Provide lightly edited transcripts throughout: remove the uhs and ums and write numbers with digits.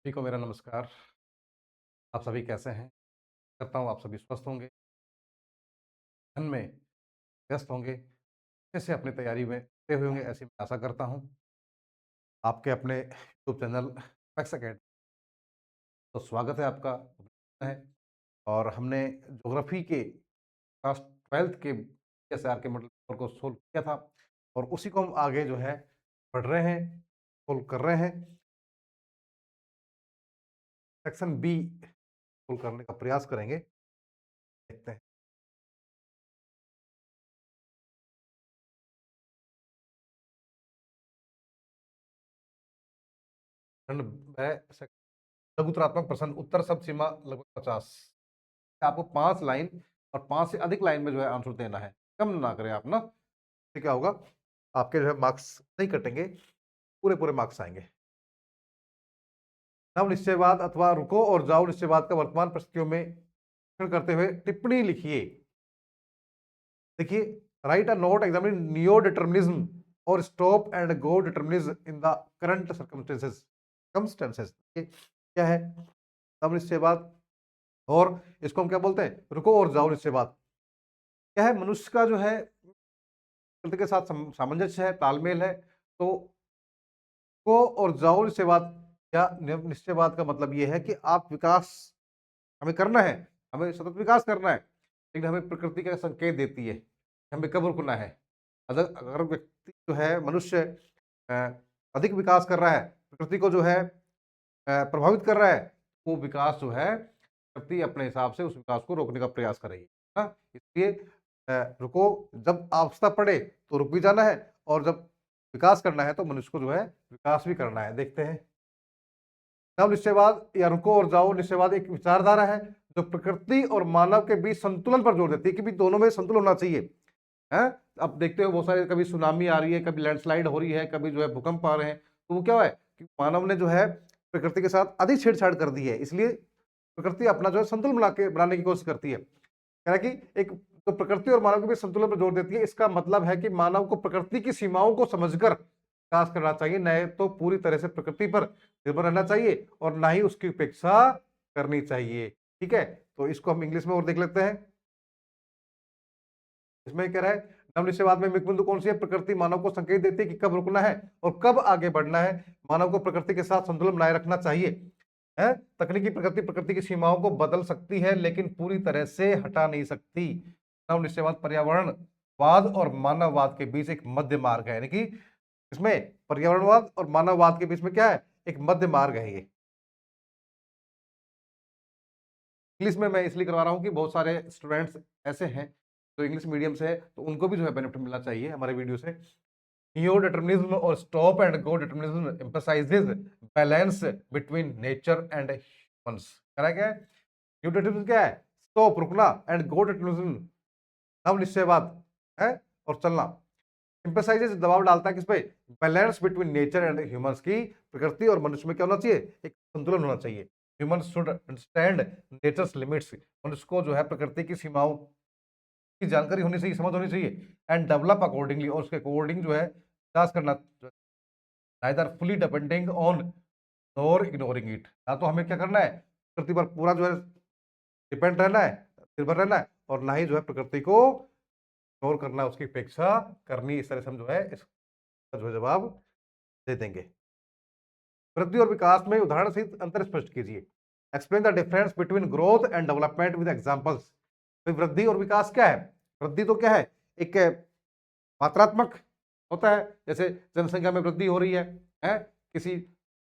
सभी को मेरा नमस्कार। आप सभी कैसे हैं? करता हूँ आप सभी स्वस्थ होंगे, धन में व्यस्त होंगे, अच्छे से अपनी तैयारी में जुटे हुए होंगे, ऐसी मैं आशा करता हूँ। आपके अपने यूट्यूब चैनल पैक्स एकेडमी, तो स्वागत है आपका है। और हमने ज्योग्राफी के क्लास 12th के एसआर के मॉडल पेपर को सोल्व किया था और उसी को हम आगे जो है पढ़ रहे हैं, सोल्व कर रहे हैं। सेक्शन बी सोल्व करने का प्रयास करेंगे। देखते हैं। खंड है लघुतरात्मक प्रश्न, उत्तर शब्द सीमा लगभग 50। आपको 5 लाइन और 5 से अधिक लाइन में जो है आंसर देना है, कम ना करें आप ना। तो क्या होगा, आपके जो है मार्क्स नहीं कटेंगे, पूरे पूरे मार्क्स आएंगे। नव निश्चयवाद अथवा रुको और जाओ निश्चयवाद का वर्तमान परिस्थितियों में करते हुए टिप्पणी लिखिए। देखिए, write a note examining neo determinism और stop and go determinism in the current circumstances. क्या है नव निश्चयवाद, और इसको हम क्या बोलते हैं, रुको और जाओ निश्चयवाद। क्या है, मनुष्य का जो है प्रकृति के साथ सामंजस्य है, तालमेल है। तो को और जाओ निश्चयवाद या निश्चयवाद का मतलब यह है कि आप विकास हमें करना है, हमें सतत विकास करना है, लेकिन हमें प्रकृति का संकेत देती है कि हमें कब रुकना है। अगर अगर व्यक्ति जो है मनुष्य अ, अधिक विकास कर रहा है, प्रकृति को जो है प्रभावित कर रहा है, वो विकास जो है प्रकृति अपने हिसाब से उस विकास को रोकने का प्रयास करेगी। हाँ, इसलिए रुको, जब आवश्यकता पड़े तो रुक भी जाना है, और जब विकास करना है तो मनुष्य को जो है विकास भी करना है। देखते हैं। नव निश्चयवाद या रुको और जाओ निश्चयवाद एक विचारधारा है जो प्रकृति और मानव के बीच संतुलन पर जोर देती है कि भी दोनों में संतुलन होना चाहिए। है, अब देखते हो बहुत सारे, कभी सुनामी आ रही है, कभी लैंडस्लाइड हो रही है, कभी जो है भूकंप आ रहे हैं। तो वो क्या है कि मानव ने जो है प्रकृति के साथ अधिक छेड़छाड़ कर दी है, इसलिए प्रकृति अपना जो है संतुलन बनाने की कोशिश करती है। कह रहा है कि एक तो प्रकृति और मानव के बीच संतुलन पर जोर देती है। इसका मतलब है कि मानव को प्रकृति की सीमाओं को समझकर विकास करना चाहिए, न तो पूरी तरह से प्रकृति पर निर्भर रहना चाहिए और ना ही उसकी उपेक्षा करनी चाहिए। ठीक है, तो इसको हम इंग्लिश में और देख लेते हैं। इसमें कह रहा है नव निश्चयवाद में मुख्य बिंदु कौन सी है, प्रकृति मानव को संकेत देती है कि कब रुकना है और कब आगे बढ़ना है। मानव को प्रकृति के साथ संतुलन बनाए रखना चाहिए। है, तकनीकी प्रकृति प्रकृति की सीमाओं को बदल सकती है लेकिन पूरी तरह से हटा नहीं सकती। नव निश्चयवाद पर्यावरणवाद और मानववाद के बीच एक मध्य मार्ग है, यानी कि इसमें पर्यावरणवाद और मानववाद के बीच में क्या है, एक मध्य मार्ग है। ये इंग्लिश में मैं इसलिए करवा रहा हूँ कि बहुत सारे स्टूडेंट्स ऐसे हैं जो इंग्लिश मीडियम से है, तो उनको भी जो है बेनिफिट मिलना चाहिए हमारे वीडियो से। नियो डिटर्मिनिज्म और stop and go determinism emphasises balance between nature and humans. क्या है, न्यू डिटर्मिनिज्म क्या है, स्टॉप रुकना, एंड गो डिटर्मिनिज्म नव निश्चयवाद है और चलना। एम्फसाइजेस दबाव डालता है किस पे, balance between nature and humans की प्रकृति और मनुष्य में क्या होना चाहिए, एक संतुलन होना चाहिए। Humans should understand nature's limits, मनुष्य को जो है प्रकृति की सीमाओं की जानकारी होनी चाहिए, समझ होनी चाहिए। एंड डेवलप अकॉर्डिंगली, और उसके अकॉर्डिंग जो है विकास करना, neither fully depending on nor ignoring it. ना तो हमें क्या करना है, प्रकृति पर पूरा जो है डिपेंड रहना है, निर्भर रहना है, और ना ही जो है प्रकृति को इग्नोर करना, उसकी उपेक्षा करनी। इस तरह से हम जो है इसका जो है जवाब दे देंगे। वृद्धि और विकास में उदाहरण सहित अंतर स्पष्ट कीजिए। Explain the difference between growth and development with examples. वृद्धि और विकास क्या है, वृद्धि तो क्या है, एक मात्रात्मक होता है, जैसे जनसंख्या में वृद्धि हो रही है, किसी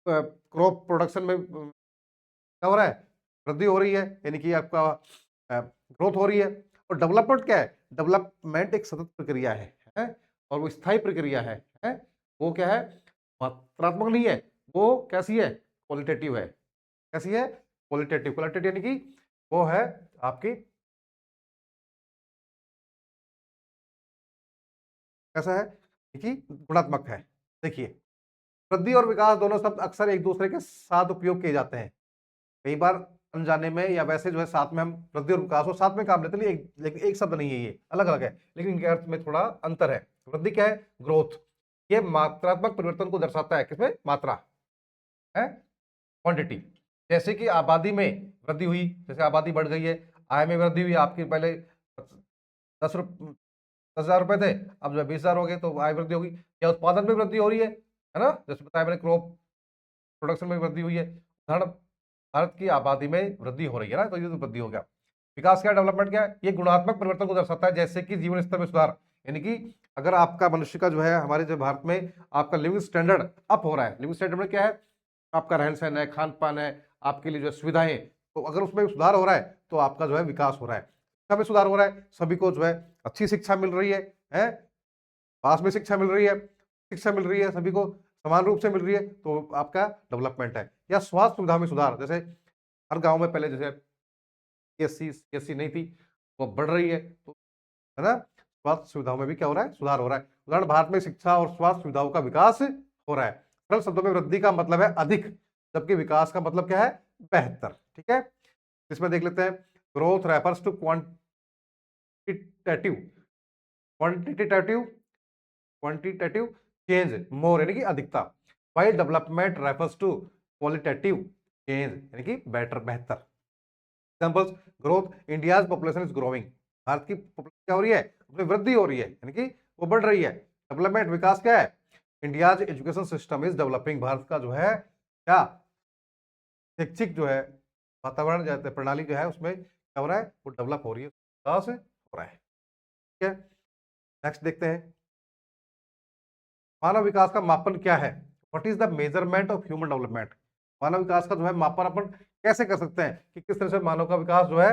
क्रॉप प्रोडक्शन में क्या हो रहा है, वृद्धि हो रही है, यानी कि आपका ग्रोथ हो रही है। और डेवलपमेंट क्या है, डेवलपमेंट एक सतत प्रक्रिया है, और वो स्थायी प्रक्रिया है। वो क्या है, मात्रात्मक नहीं है, वो कैसी है, क्वालिटेटिव है। कैसी है, क्वालिटेटिव। क्वालिटेटिव यानी कि वो है आपकी कैसा है कि गुणात्मक है। देखिए, वृद्धि और विकास दोनों शब्द अक्सर एक दूसरे के साथ उपयोग किए जाते हैं। कई बार अनजाने में या वैसे जो है साथ में हम वृद्धि और विकास को साथ में काम लेते हैं, लेकिन एक शब्द नहीं है, ये अलग अलग है, लेकिन इनके अर्थ में थोड़ा अंतर है। वृद्धि क्या है, ग्रोथ, ये मात्रात्मक परिवर्तन को दर्शाता है, किसमें, मात्रा है। क्वांटिटी। जैसे कि आबादी में वृद्धि हुई, जैसे आबादी बढ़ गई है, आय में वृद्धि हुई, आपकी पहले 10,000 रुपए थे, अब जो है 20,000 हो गए, तो आय वृद्धि होगी। या उत्पादन में वृद्धि हो रही है ना, जैसे बताया मैंने क्रॉप प्रोडक्शन में वृद्धि हुई है। उदाहरण, भारत की आबादी में वृद्धि हो रही है ना, तो ये तो वृद्धि हो गया। विकास क्या, डेवलपमेंट क्या है, ये गुणात्मक परिवर्तन को दर्शाता है, जैसे कि जीवन स्तर में सुधार, यानी कि अगर आपका मनुष्य का जो है, हमारे जो भारत में आपका लिविंग स्टैंडर्ड अप हो रहा है। लिविंग स्टैंडर्ड में क्या है, आपका रहन सहन है, खान पान है, आपके लिए जो है सुविधाएं, तो अगर उसमें सुधार हो रहा है तो आपका जो है विकास हो रहा है। शिक्षा में सुधार हो रहा है, सभी को जो है अच्छी शिक्षा मिल रही है, पास में शिक्षा मिल रही है, शिक्षा मिल रही है, सभी को समान रूप से मिल रही है, तो आपका डेवलपमेंट है। या स्वास्थ्य सुविधा में सुधार, जैसे हर गांव में पहले जैसे सीएससी नहीं थी, वो बढ़ रही है, तो है ना, स्वास्थ्य सुविधाओं में भी क्या हो रहा है, सुधार हो रहा है। उदाहरण, भारत में शिक्षा और स्वास्थ्य सुविधाओं का विकास हो रहा है। सरल शब्दों में वृद्धि का मतलब है अधिक, जबकि विकास का मतलब क्या है, बेहतर। ठीक है, इसमें देख लेते हैं, growth refers to quantitative quantitative quantitative change more, यानी कि अधिकता, while development refers to qualitative change, यानी कि बेटर, बेहतर। Examples, growth, India's population is growing, भारत की पॉपुलेशन क्या हो रही है, उसमें वृद्धि हो रही है, यानी कि वो बढ़ रही है। डेवलपमेंट, विकास क्या है, India's education system is developing, Bharat का जो है क्या, शैक्षिक जो है वातावरण, जो है प्रणाली जो है, उसमें क्या हो रहा है, वो डेवलप हो रही है, विकास हो रहा है। ठीक है, नेक्स्ट देखते हैं, मानव विकास का मापन क्या है, what is the measurement of human development. मानव विकास का जो है मापन अपन कैसे कर सकते हैं, कि किस तरह से मानव का विकास जो है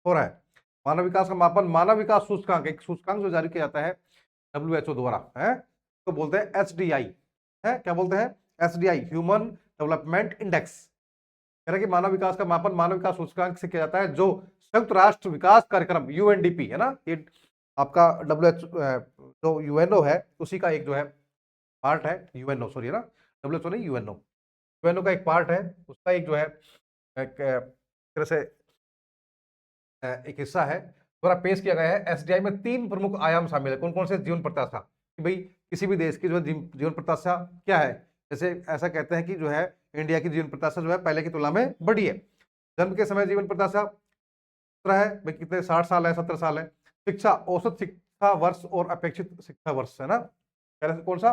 हो रहा है। मानव विकास का मापन, मानव विकास सूचकांक, एक सूचकांक जो जारी किया जाता है WHO द्वारा, है तो बोलते हैं SDI, है क्या बोलते हैं, SDI, ह्यूमन डेवलपमेंट इंडेक्स। कह रहे कि मानव विकास का मापन मानव विकास सूचकांक से किया जाता है, जो संयुक्त राष्ट्र विकास कार्यक्रम UNDP है ना, ये आपका जो UNO है, उसी का एक जो है पार्ट है, यूएनओ, सॉरी है ना, WHO नहीं, यूएनओ का एक पार्ट है, उसका एक जो है एक तरह से एक हिस्सा है, द्वारा पेश किया गया है। एसडीआई में 3 प्रमुख आयाम शामिल है, कौन कौन से, जीवन प्रत्याशा, कि भाई किसी भी देश की जो है जीवन प्रत्याशा क्या है। जैसे ऐसा कहते हैं कि जो है इंडिया की जीवन प्रत्याशा जो है पहले की तुलना में बढ़ी है। जन्म के समय जीवन प्रत्याशा है भाई कितने, 60 साल है, 70 साल है। शिक्षा, औसत शिक्षा वर्ष और अपेक्षित शिक्षा वर्ष, है ना, कौन सा,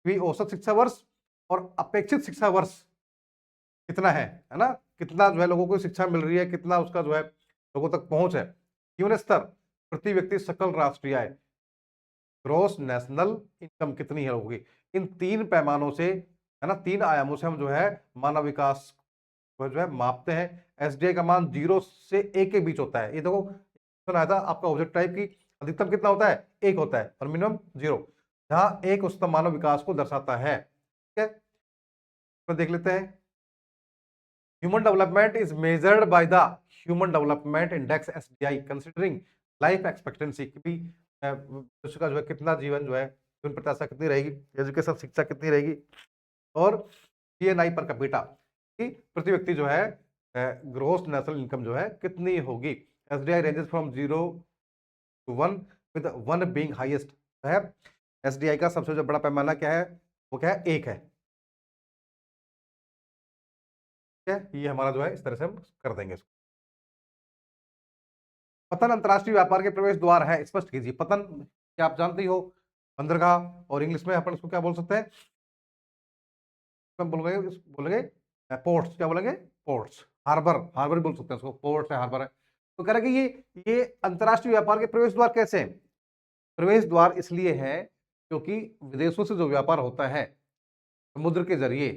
औसत शिक्षा वर्ष और अपेक्षित शिक्षा वर्ष कितना है ना, कितना जो है लोगों को शिक्षा मिल रही है, कितना उसका जो है लोगों तक पहुंच है। जीवन स्तर, प्रति व्यक्ति सकल राष्ट्रीय आय, ग्रॉस नेशनल इनकम कितनी है लोगों की। इन 3 पैमानों से, है ना, 3 आयामों से हम जो है मानव विकास को जो है मापते हैं। एसडीआई का मान 0 से 1 के बीच होता है। ये देखो सुना था आपका ऑब्जेक्ट टाइप की अधिकतम कितना होता है, 1 होता है, और मिनिमम 0, जहां 1 उच्चतम मानव विकास को दर्शाता है। ठीक है, तो देख लेते हैं, human development is measured by the human development index SDI, considering life expectancy, कि भी उसका जो है कितना जीवन जो है, जीवन प्रत्याशा कितनी रहेगी, एजुकेशन शिक्षा कितनी रहेगी, और GNI पर कैपिटा, कि प्रति व्यक्ति जो है ग्रोस नेशनल इनकम जो है कितनी होगी। SDI ranges from 0 to 1 with 1 being highest है। SDI का सबसे जो बड़ा पैमाना क्या है, वो क्या है, 1 है। ठीक है, ये हमारा जो है इस तरह से हम कर देंगे इसको। पतन अंतरराष्ट्रीय व्यापार के प्रवेश द्वार है, स्पष्ट कीजिए। पतन क्या आप जानते ही हो, बंदरगाह, और इंग्लिश में अपन उसको क्या बोल सकते हैं, बोलेंगे पोर्ट्स, क्या बोलेंगे, पोर्ट्स, हार्बर, हार्बर बोल सकते हैं उसको, पोर्ट्स है, हार्बर है। तो कह रहे कि ये अंतरराष्ट्रीय व्यापार के प्रवेश द्वार कैसे हैं। प्रवेश द्वार इसलिए है क्योंकि विदेशों से जो व्यापार होता है समुद्र के जरिए,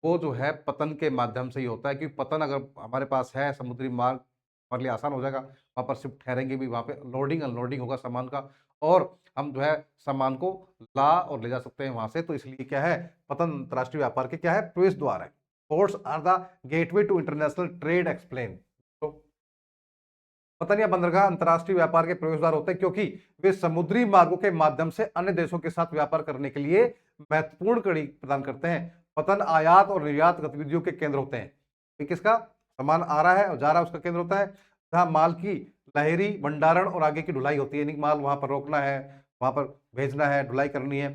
वो जो है पतन के माध्यम से ही होता है। क्योंकि पतन अगर हमारे पास है, समुद्री मार्ग हमारे लिए आसान हो जाएगा, वहाँ पर शिप ठहरेंगे भी, वहाँ पे लोडिंग अनलोडिंग होगा सामान का, और हम जो है सामान को ला और ले जा सकते हैं वहां से। तो इसलिए क्या है, पतन अंतरराष्ट्रीय व्यापार के क्या है, प्रवेश द्वार है। Ports are the gateway to international trade, explain. तो पतन या बंदरगाह अंतरराष्ट्रीय व्यापार के प्रवेश द्वार होते हैं क्योंकि वे समुद्री मार्गों के माध्यम से अन्य देशों के साथ व्यापार करने के लिए महत्वपूर्ण कड़ी प्रदान करते हैं। पतन आयात और निर्यात गतिविधियों के केंद्र होते हैं। किसका सामान आ रहा है और जा रहा है, उसका केंद्र होता है, जहां माल की लहरी भंडारण और आगे की ढुलाई होती है, यानी माल वहां पर रोकना है, वहां पर भेजना है, ढुलाई करनी है।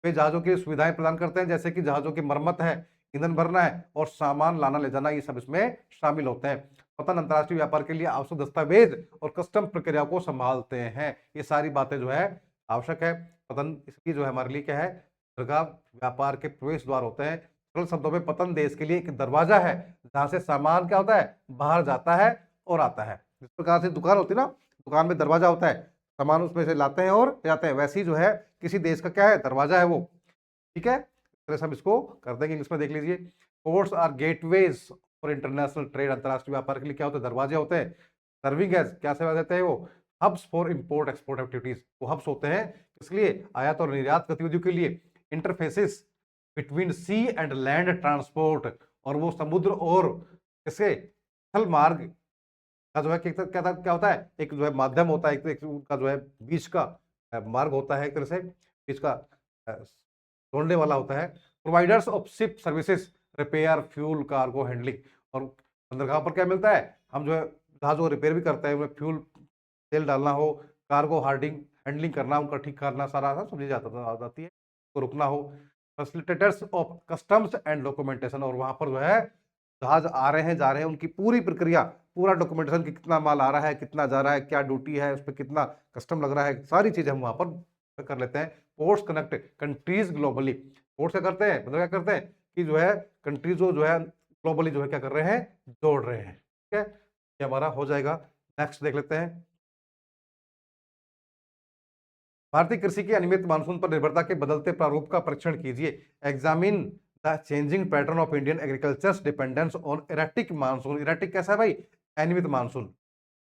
वे जहाजों की सुविधाएं प्रदान करते हैं, जैसे कि जहाजों की मरम्मत है, ईंधन भरना है और सामान लाना ले जाना, ये सब इसमें शामिल होते हैं। पतन अंतर्राष्ट्रीय व्यापार के लिए आवश्यक दस्तावेज और कस्टम प्रक्रिया को संभालते हैं। ये सारी बातें जो है आवश्यक है। पतन इसकी जो है हमारे लिए क्या है, दरगाह व्यापार के प्रवेश द्वार होते हैं। सरल शब्दों में पतन देश के लिए एक दरवाजा है जहां से सामान क्या होता है, बाहर जाता है और आता है। जिस प्रकार से दुकान होती है ना, दुकान में दरवाजा होता है, सामान उसमें से लाते हैं और जाते हैं, वैसे ही जो है किसी देश का क्या है, दरवाजा है वो। ठीक है, तो हम इसको कर देंगे इंग्लिश में, देख लीजिए। Ports are gateways for international trade, अंतरराष्ट्रीय व्यापार के लिए क्या होते हैं, दरवाजे होते हैं। सर्विंग एज, क्या सेवा देते हैं वो, hubs for import export activities, वो हब्स होते हैं इसलिए आयात और निर्यात गतिविधियों के लिए। Interfaces between sea and land transport, और वो समुद्र और इसके स्थल मार्ग का जो है क्या होता है, एक जो है माध्यम होता है, एक उनका जो है बीच का मार्ग होता है, एक तरह से बीच का जोड़ने वाला होता है। Providers of ship services, repair, fuel, cargo handling, और बंदरगाह पर क्या मिलता है, हम जो है जहाज़ों को रिपेयर भी करते हैं, उनमें फ्यूल तेल डालना हो, कार्गो हार्डिंग हैंडलिंग करना, उनका ठीक करना, सारा समझी जाती है, तो रुकना हो। Facilitators of customs and documentation, और वहां पर जो है जहाज आ रहे हैं जा रहे हैं उनकी पूरी प्रक्रिया, पूरा डॉक्यूमेंटेशन कि कितना माल आ रहा है, कितना जा रहा है, क्या ड्यूटी है उस पर, कितना कस्टम लग रहा है, सारी चीजें हम वहां पर कर लेते हैं। Ports connect countries globally, ports क्या करते हैं, मतलब क्या करते हैं कि जो है कंट्रीज जो है ग्लोबली जो है क्या कर रहे हैं, जोड़ रहे हैं। ठीक है, ये हमारा हो जाएगा। नेक्स्ट देख लेते हैं। भारतीय कृषि के अनियमित मानसून पर निर्भरता के बदलते प्रारूप का परीक्षण कीजिए। Examine the changing pattern of Indian agriculture dependence on erratic monsoon. Erratic कैसा है भाई, अनियमित मानसून।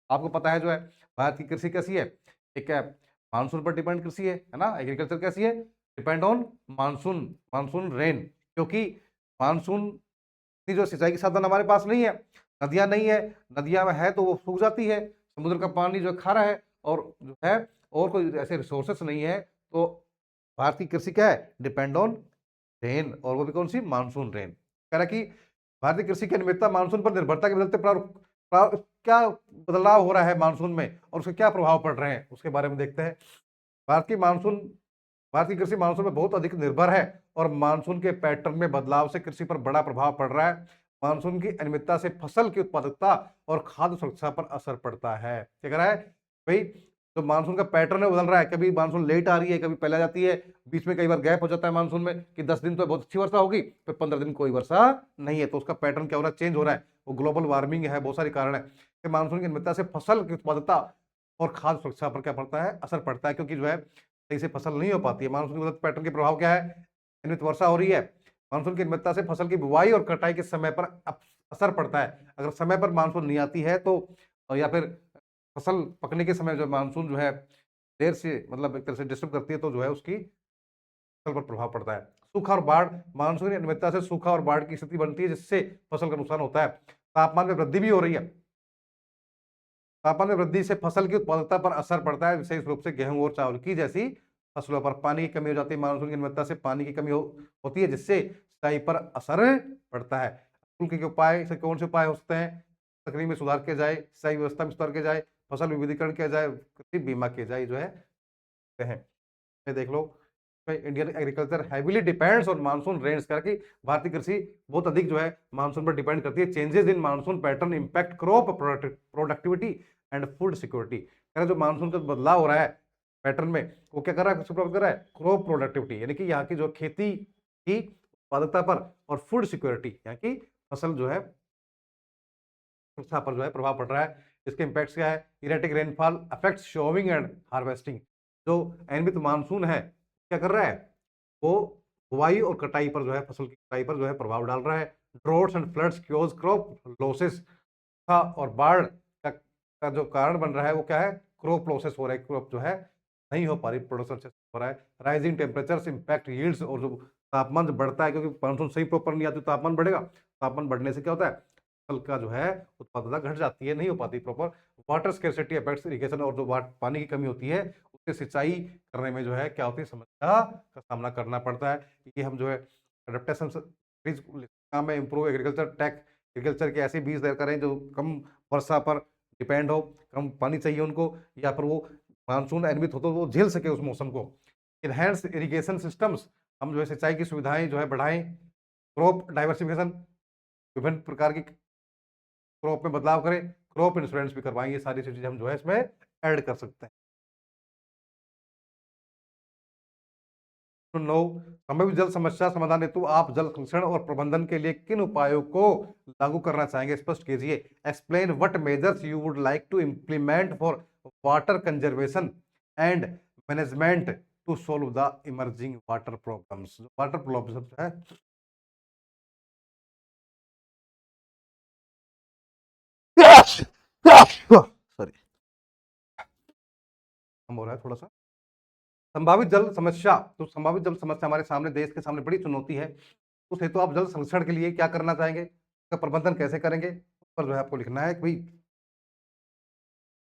आपको पता है जो है भारत की कृषि कैसी है, एक है मानसून पर डिपेंड कृषि है ना, एग्रीकल्चर कैसी है, depend on monsoon, monsoon rain, क्योंकि मानसून की जो सिंचाई के साधन हमारे पास नहीं है, नदियां नहीं है, नदियां में है तो वो सूख जाती है, समुद्र का पानी जो खारा है, और जो है और कोई ऐसे रिसोर्सेस नहीं है, तो भारत की कृषि क्या है, डिपेंड ऑन रेन, और वो भी कौन सी, मानसून रेन। कह रहा कि भारतीय कृषि की अनियमितता मानसून पर निर्भरता के बदलते क्या बदलाव हो रहा है मानसून में और उसके क्या प्रभाव पड़ रहे हैं, उसके बारे में देखते हैं। भारत की मानसून, भारत की कृषि मानसून में बहुत अधिक निर्भर है और मानसून के पैटर्न में बदलाव से कृषि पर बड़ा प्रभाव पड़ रहा है। मानसून की अनियमितता से फसल की उत्पादकता और खाद्य सुरक्षा पर असर पड़ता है। क्या कह रहा है भाई, जो मानसून का पैटर्न है बदल रहा है, कभी मानसून लेट आ रही है, कभी पहले आ जाती है, बीच में कई बार गैप हो जाता है मानसून में कि 10 दिन तो बहुत अच्छी वर्षा होगी, फिर 15 दिन कोई वर्षा नहीं है, तो उसका पैटर्न क्या हो रहा है, चेंज हो रहा है। वो ग्लोबल वार्मिंग है, बहुत सारे कारण है कि मानसून की अनियमितता से फसल की उत्पादकता और खाद्य सुरक्षा पर क्या पड़ता है, असर पड़ता है, क्योंकि जो है सही से फसल नहीं हो पाती है। मानसून के पैटर्न के प्रभाव क्या है, अनियमित वर्षा हो रही है, मानसून की अनियमितता से फसल की बुवाई और कटाई के समय पर असर पड़ता है। अगर समय पर मानसून नहीं आती है तो, या फिर फसल पकने के समय जो मानसून जो है देर से, मतलब एक तरह से डिस्टर्ब करती है, तो जो है उसकी फसल पर प्रभाव पड़ता है। सूखा और बाढ़, मानसून की अनियमितता से सूखा और बाढ़ की स्थिति बनती है जिससे फसल का नुकसान होता है। तापमान में वृद्धि भी हो रही है, तापमान में वृद्धि से फसल की उत्पादकता पर असर पड़ता है, विशेष रूप से गेहूं और चावल की जैसी फसलों पर। पानी की कमी हो जाती है, मानसून की अनियमितता से पानी की कमी होती है जिससे सिंचाई पर असर पड़ता है। कुल के उपाय से कौन से उपाय हो सकते हैं, तकनीक में सुधार किया जाए, सिंचाई व्यवस्था में सुधार किया जाए, फसल विविधीकरण किया जाए, कृषि बीमा किया जाए, जो है देख लो। Indian agriculture heavily depends on monsoon rains, करके भारतीय कृषि बहुत अधिक जो है मानसून पर डिपेंड करती है। Changes in monsoon pattern impact crop productivity and food security. जो मानसून का बदलाव हो रहा है पैटर्न में, वो क्या कर रहा है, प्रभावित कर रहा है क्रॉप प्रोडक्टिविटी, यानी कि यहाँ की जो खेती की उत्पादकता पर, और फूड सिक्योरिटी, यहाँ की फसल जो है सुरक्षा पर जो है प्रभाव पड़ रहा है। इसके इम्पैक्ट क्या है, erratic rainfall affects showing and harvesting. जो अनियमित मानसून है क्या कर रहा है, वो बुवाई और कटाई पर जो है, फसल की कटाई पर जो है प्रभाव डाल रहा है। Droughts and floods chaos crop losses, और बाढ़ का जो कारण बन रहा है वो क्या है, क्रॉप लॉसेस हो रहा है, क्रॉप जो है नहीं हो पा रही, प्रोडक्शन हो रहा है। राइजिंग टेम्परेचर्स इंपैक्ट यील्ड्स, और जो तापमान बढ़ता है क्योंकि मानसून सही प्रॉपर नहीं आती, तापमान बढ़ेगा, तापमान बढ़ने से क्या होता है, फसल का जो है उत्पादकता घट जाती है, नहीं हो पाती proper. Water scarcity affects irrigation, और जो पानी की कमी होती है उससे सिंचाई करने में जो है क्या होती है, समस्या का सामना करना पड़ता है। ये हम जो है अडेप्टेशन काम में इम्प्रूव एग्रीकल्चर टेक, एग्रीकल्चर के ऐसे बीज तैयार करें जो कम वर्षा पर डिपेंड हो, कम पानी चाहिए उनको, या फिर वो मानसून अनियमित हो तो वो झेल सके उस मौसम को। इनहेंस इरिगेशन सिस्टम्स, हम जो है सिंचाई की सुविधाएं जो है बढ़ाएं, क्रॉप डाइवर्सिफिकेशन, विभिन्न प्रकार की क्रॉप में बदलाव करें, क्रॉप इंश्योरेंस भी करवाएं। ये सारी चीजें हम जो है इसमें ऐड कर सकते हैं। तो 9, संभावित जल समस्या समाधान हेतु आप जल संरक्षण और प्रबंधन के लिए किन उपायों को लागू करना चाहेंगे, स्पष्ट कीजिए। Explain what measures you would like to implement for water conservation and management to solve the emerging water problems. Water problems है सॉरी, हम हो रहा है थोड़ा सा। संभावित जल समस्या, तो संभावित जल समस्या हमारे सामने, देश के सामने बड़ी चुनौती है। उस हेतु आप जल संरक्षण के लिए क्या करना चाहेंगे, उसका प्रबंधन कैसे करेंगे, उस पर जो है आपको लिखना है कि भाई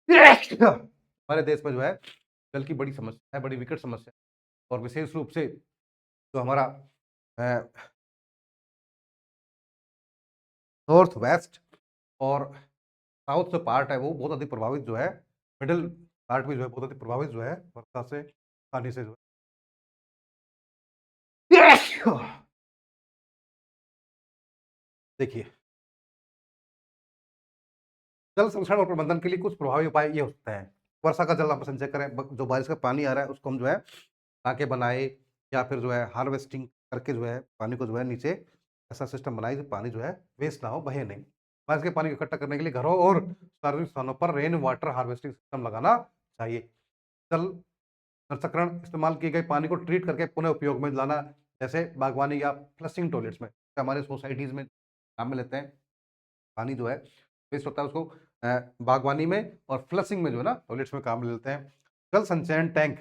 हमारे देश में जो है जल की बड़ी समस्या है, बड़ी विकट समस्या, और विशेष रूप से जो हमारा नॉर्थ वेस्ट और साउथ जो पार्ट है वो बहुत अधिक प्रभावित जो है, मिडिल पार्ट भी जो है बहुत अधिक प्रभावित जो है वर्षा से, पानी से जो है। देखिए, जल संरक्षण और प्रबंधन के लिए कुछ प्रभावी उपाय ये हो सकते हैं। वर्षा का जल आप संचय करें, जो बारिश का पानी आ रहा है उसको हम जो है टाके बनाए, या फिर जो है हार्वेस्टिंग करके जो है पानी को जो है नीचे ऐसा सिस्टम बनाए जो पानी जो है वेस्ट ना हो, बहे नहीं। बारिश के पानी को इकट्ठा करने के लिए घरों और सार्वजनिक स्थानों पर रेन वाटर हार्वेस्टिंग सिस्टम लगाना चाहिए। जल संरक्षण, इस्तेमाल किए गए पानी को ट्रीट करके पुनः उपयोग में लाना, जैसे बागवानी या फ्लशिंग टॉयलेट्स में, हमारे सोसाइटीज में काम में लेते हैं। पानी जो है वेस्ट होता है उसको बागवानी में और फ्लशिंग में जो है ना टॉयलेट्स में काम में लेते हैं। जल संचयन टैंक,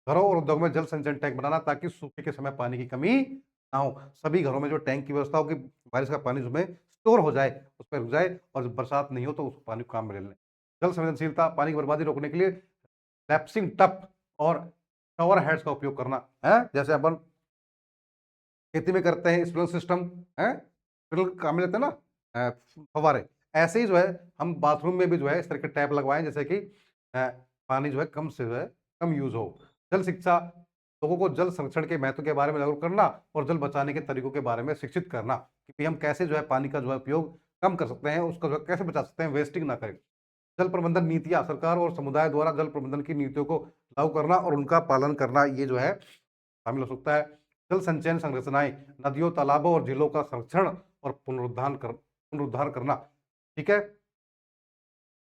घरों और उद्योग में जल संचयन टैंक बनाना ताकि सूखे के समय पानी की कमी ना हो। सभी घरों में जो टैंक की व्यवस्था हो कि बारिश का पानी उसमें स्टोर हो जाए, उस पर रुक जाए, और जब बरसात नहीं हो तो उस पानी को काम में ले लें। जल संवेदनशीलता, पानी की बर्बादी रोकने के लिए लैप्सिंग टप और शॉवर हेड्स का उपयोग करना है, जैसे अपन खेती में करते हैं स्प्रिंकलर सिस्टम है, स्प्रिंकलर काम में लेते हैं ना फव्वारे, ऐसे ही जो है हम बाथरूम में भी जो है इस तरह के टैप लगवाएं, जैसे कि पानी जो है कम से जो है कम यूज हो। जल शिक्षा, लोगों को जल संरक्षण के महत्व के बारे में जागरूक करना और जल बचाने के तरीकों के बारे में शिक्षित करना कि भाई हम कैसे जो है पानी का जो है उपयोग कम कर सकते हैं, उसका जो है कैसे बचा सकते हैं, वेस्टिंग ना करें। जल प्रबंधन नीतियां, सरकार और समुदाय द्वारा जल प्रबंधन की नीतियों को लागू करना और उनका पालन करना, ये जो है शामिल हो सकता है। जल संचयन संरचनाएं, नदियों, तालाबों और झीलों का संरक्षण और पुनरुद्धार करना, ठीक है।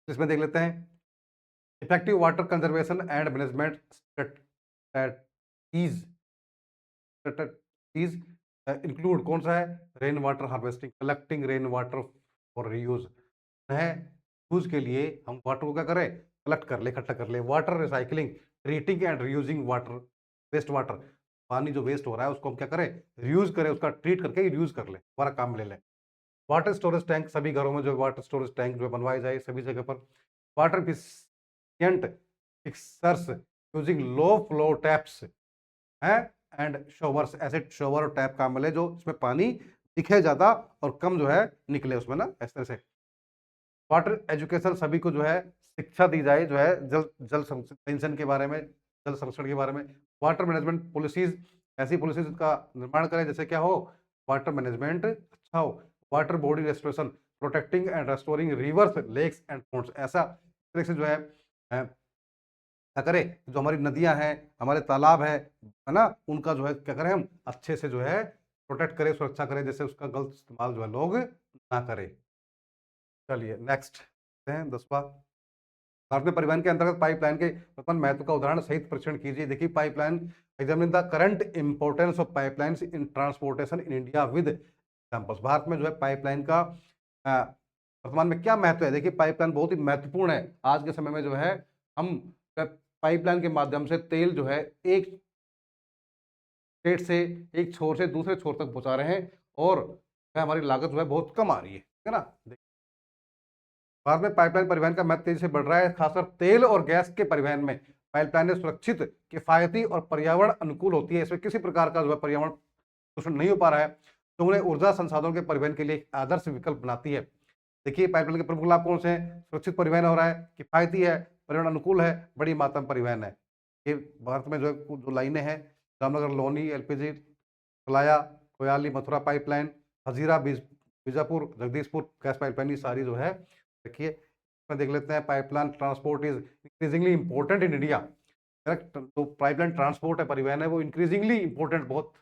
इसमें देख लेते हैं effective water conservation and management strategies, strategies include कौन सा है, rain water harvesting, collecting rain water for reuse है, यूज के लिए हम वाटर को क्या करें, कलेक्ट कर ले, इकट्ठा कर ले। Water recycling, treating and reusing water, waste water, पानी जो वेस्ट हो रहा है उसको हम क्या करें, रीयूज करें, उसका ट्रीट करके रीयूज कर ले, दोबारा काम में ले लें। वाटर स्टोरेज टैंक, सभी घरों में जो वाटर स्टोरेज टैंक जो बनवाए जाए सभी जगह पर। Water efficient fixers using low flow taps है एंड शॉवर्स, ऐसे शॉवर और टैप काम मिले जो इसमें पानी दिखे ज्यादा और कम जो है निकले उसमें ना, इस तरह से। वाटर एजुकेशन, सभी को जो है शिक्षा दी जाए जो है जल जल संरक्षण के बारे में, जल संरक्षण के बारे में। वाटर मैनेजमेंट पॉलिसीज, ऐसी पॉलिसीज का निर्माण करें जैसे क्या हो, वाटर मैनेजमेंट अच्छा हो। Water body restoration, protecting and restoring rivers, lakes and ponds, ऐसा तरह से जो है क्या करें, जो हमारी नदियां हैं, हमारे तालाब है ना, उनका जो है क्या करें हम अच्छे से जो है प्रोटेक्ट करें, सुरक्षा करें, जैसे उसका गलत इस्तेमाल जो है लोग ना करें। चलिए नेक्स्ट हैं 10वां, भारत में परिवहन के अंतर्गत पाइपलाइन के वर्तमान महत्व का उदाहरण सहित परीक्षण कीजिए। देखिए pipeline, examine the current importance of pipelines in transportation in India with examples. Bharat में जो है पाइपलाइन का वर्तमान में क्या महत्व है। देखिए पाइपलाइन बहुत ही महत्वपूर्ण है आज के समय में, जो है हम पाइपलाइन के माध्यम से तेल जो है एक स्टेट से, एक छोर से दूसरे छोर तक पहुंचा रहे हैं, और हमारी लागत जो है बहुत कम आ रही है ना। भारत में पाइपलाइन परिवहन का महत्व तेजी से बढ़ रहा है, खासकर तेल और गैस के परिवहन में। पाइपलाइनें सुरक्षित, किफायती और पर्यावरण अनुकूल होती है, इसमें किसी प्रकार का जो है पर्यावरण दूषण नहीं हो पा रहा है, तो उन्हें ऊर्जा संसाधनों के परिवहन के लिए एक आदर्श विकल्प बनाती है। देखिए पाइपलाइन के प्रमुख लाभ कौन से हैं, सुरक्षित परिवहन हो रहा है, किफायती है, पर्यावरण अनुकूल है, बड़ी मात्रा में परिवहन है। ये भारत में जो लाइनें हैं, Jamnagar Loni, LPG, Phalaya, Koyali Mathura pipeline, Hazira Bijapur Jagdishpur gas pipeline, ये सारी जो है देखिए इसमें देख लेते हैं। Pipeline transport is increasingly important in India. Correct, तो पाइपलाइन ट्रांसपोर्ट है, परिवहन है, वो इंक्रीजिंगली इंपॉर्टेंट, बहुत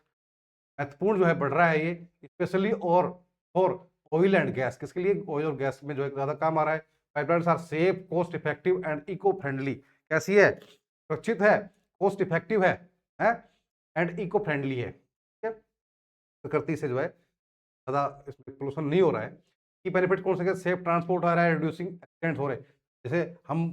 महत्वपूर्ण जो है बढ़ रहा है ये, स्पेशली और ऑयल एंड गैस। किसके लिए? ऑयल और गैस में जो है ज्यादा काम आ रहा है। Pipelines are safe, cost effective and eco friendly. कैसी है? सुरक्षित है, कॉस्ट इफेक्टिव है एंड इको फ्रेंडली है। ठीक है, प्रकृति से जो है ज्यादा इसमें पोल्यूशन नहीं हो रहा है। की बेनिफिट कौन से? सेफ ट्रांसपोर्ट आ रहा है, रिड्यूसिंग एक्सीडेंट हो रहे हैं। जैसे हम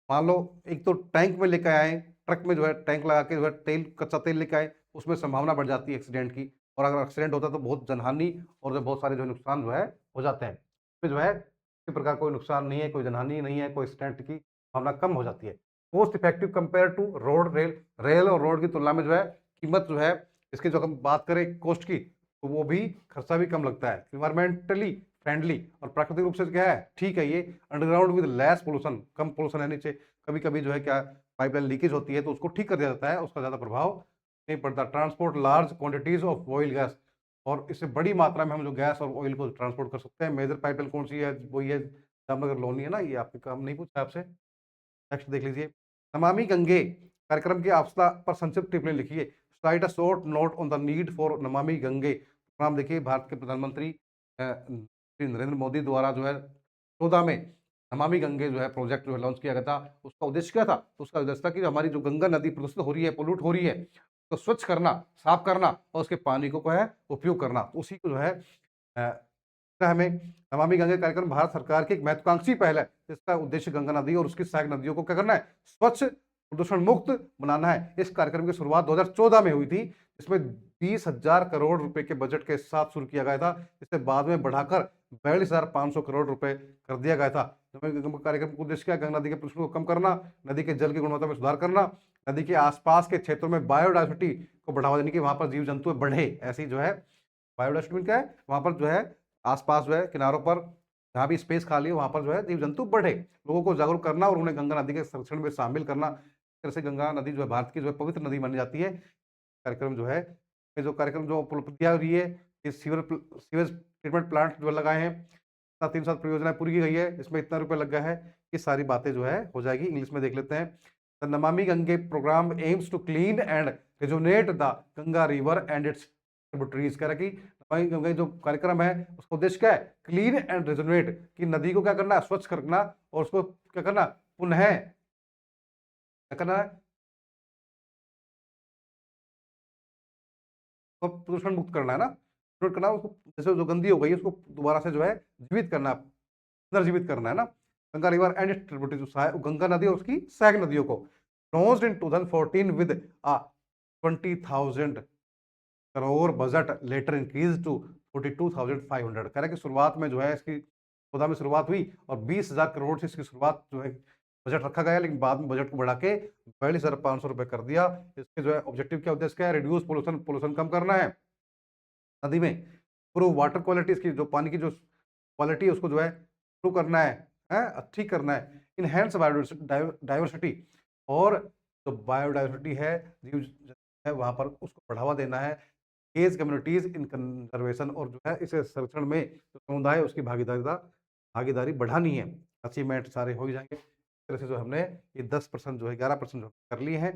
मान लो एक तो टैंक में लेकर आए, ट्रक में जो है टैंक लगा के जो है तेल, कच्चा तेल लेकर आए, उसमें संभावना बढ़ जाती है एक्सीडेंट की, और अगर एक्सीडेंट होता है तो बहुत जनहानि और जो बहुत सारे जो नुकसान जो है हो जाते हैं। इसमें जो है किसी प्रकार कोई नुकसान नहीं है, कोई जनहानि नहीं है, कोई एक्सीडेंट की संभावना कम हो जाती है। Cost effective compare to road, rail और रोड की तुलना में जो है कीमत जो है इसकी, जो हम बात करें कॉस्ट की, तो वो भी खर्चा भी कम लगता है। इन्वायरमेंटली फ्रेंडली और प्राकृतिक रूप से क्या है, ठीक है ये। Underground with less pollution, come pollution है नीचे। कभी कभी जो है क्या पाइपलाइन लीकेज होती है तो उसको ठीक कर दिया जाता है, उसका ज़्यादा प्रभाव नहीं पड़ता। Transport large quantities of oil gas, और इससे बड़ी मात्रा में हम जो गैस और ऑयल को ट्रांसपोर्ट कर सकते हैं। मेजर पाइपलाइन कौन सी है? वही है जामनगर लोनी है ना, ये आपके काम नहीं पूछा आपसे। नेक्स्ट देख लीजिए, नमामि गंगे कार्यक्रम की अवस्था पर संक्षिप्त टिप्पणी लिखिए। Right a short note on the need for Namami Gange. नाम देखिए, भारत के प्रधानमंत्री श्री नरेंद्र मोदी द्वारा जो है 14 में नमामि गंगे जो है प्रोजेक्ट जो है लॉन्च किया गया था। उसका उद्देश्य क्या था? तो उसका उद्देश्य था कि हमारी जो गंगा नदी प्रदूषित हो रही है, पोल्यूट हो रही है, तो स्वच्छ करना, साफ करना और उसके पानी को है उपयोग करना। तो उसी को जो है हमें नमामि गंगे कार्यक्रम भारत सरकार की एक महत्वाकांक्षी पहल है, जिसका उद्देश्य गंगा नदी और उसकी सहायक नदियों को क्या करना है? स्वच्छ, प्रदूषण मुक्त बनाना है। इस कार्यक्रम की शुरुआत 2014 में हुई थी, जिसमें 20,000 करोड़ रुपए के बजट के साथ शुरू किया गया था। इसे बाद में बढ़ाकर 42,500 करोड़ रुपए कर दिया गया था। कार्यक्रम का उद्देश्य क्या? गंगा नदी के प्रदूषण को कम करना, नदी के जल की गुणवत्ता में सुधार करना, नदी के आसपास के क्षेत्रों में बायोडाइवर्सिटी को बढ़ावा देने की, वहां पर जीव जंतु बढ़े। ऐसी जो है बायोडाइवर्सिटी क्या है, वहां पर जो है आसपास जो है किनारों पर जहाँ भी स्पेस खाली है वहां पर जो है जीव जंतु बढ़े। लोगों को जागरूक करना और उन्हें गंगा नदी के संरक्षण में शामिल करना। इस तरह से गंगा नदी जो है भारत की जो है पवित्र नदी मानी जाती है। कार्यक्रम जो है, ये जो कार्यक्रम जो उपलब्धियां हो रही है, इस सीवेज ट्रीटमेंट प्लांट जो लगाए हैं, 3 साल परियोजना पूरी की गई है, इसमें इतना रुपए लग गया है। ये सारी बातें जो है हो जाएगी। इंग्लिश में देख लेते हैं। The Namami Gange programme aims to clean and rejuvenate the Ganga river and its tributaries. कह रहा है कि गंगा जो कार्यक्रम है उसका उद्देश्य क्या है? क्लीन एंड रिजुनेट, कि नदी को क्या करना है? स्वच्छ करना, और उसको क्या करना? पुनः क्या करना है? तो प्रदूषण मुक्त करना है ना, प्रदूषण करना, उसको जैसे जो गंदी हो गई है उसको दोबारा से जो है जीवित करना, पुनर्जीवित करना है ना। Ganga river and its tributaries, Ganga नदी और उसकी सहायक नदियों को launched in 2014 with a 20,000 crore budget, later increase to 42,500। कह रहे कि शुरुआत में जो है इसकी 14 में शुरुआत हुई और 20,000 करोड़ से इसकी शुरुआत जो है बजट रखा गया, लेकिन बाद में बजट को बढ़ा के 42,500 रुपए कर दिया। इसके जो है ऑब्जेक्टिव क्या, उद्देश्य क्या है? रिड्यूस पोल्यूशन, पोल्यूशन कम करना है नदी में। इम्प्रूव वाटर क्वालिटी, इसकी जो पानी की जो क्वालिटी है उसको जो है इम्प्रूव करना है, ठीक करना है। इनहेंस बायोडाइवर्सिटी, और जो बायोडाइवर्सिटी है, जीव है वहां पर उसको बढ़ावा देना है। एज कम्युनिटीज इन कंजर्वेशन, और जो है इस संरक्षण में जो समुदाय है उसकी भागीदारी बढ़ानी है। अचीवमेंट सारे हो ही जाएंगे। इस तरह से जो हमने ये 10% जो है 11% कर लिए हैं।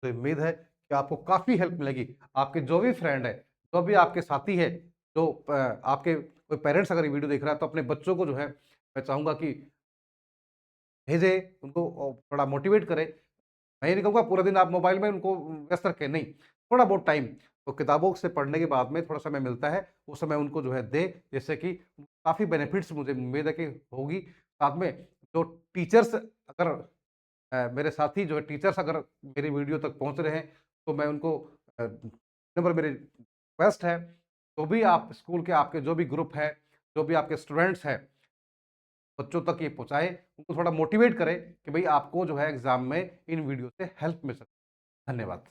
तो उम्मीद है कि आपको काफ़ी हेल्प मिलेगी। आपके जो भी फ्रेंड है, जो भी आपके साथी है, जो आपके कोई पेरेंट्स अगर ये वीडियो देख रहा है, तो अपने बच्चों को जो है मैं चाहूँगा कि भेजे, उनको थोड़ा मोटिवेट करें। मैं ये नहीं कहूँगा पूरा दिन आप मोबाइल में उनको व्यस्त रखें, नहीं, थोड़ा बहुत टाइम तो किताबों से पढ़ने के बाद में थोड़ा समय मिलता है, उस समय उनको जो है दे, जिससे कि काफ़ी बेनिफिट्स मुझे उम्मीद है कि होगी। साथ में जो टीचर्स अगर मेरे साथी जो है टीचर्स अगर मेरी वीडियो तक पहुँच रहे हैं, तो मैं उनको नंबर मेरी रिक्वेस्ट है, तो भी आप स्कूल के आपके जो भी ग्रुप है, जो भी आपके स्टूडेंट्स हैं, बच्चों तक ये पहुँचाएँ, उनको थोड़ा मोटिवेट करें कि भई आपको जो है एग्ज़ाम में इन वीडियो से हेल्प मिल सकती है। धन्यवाद।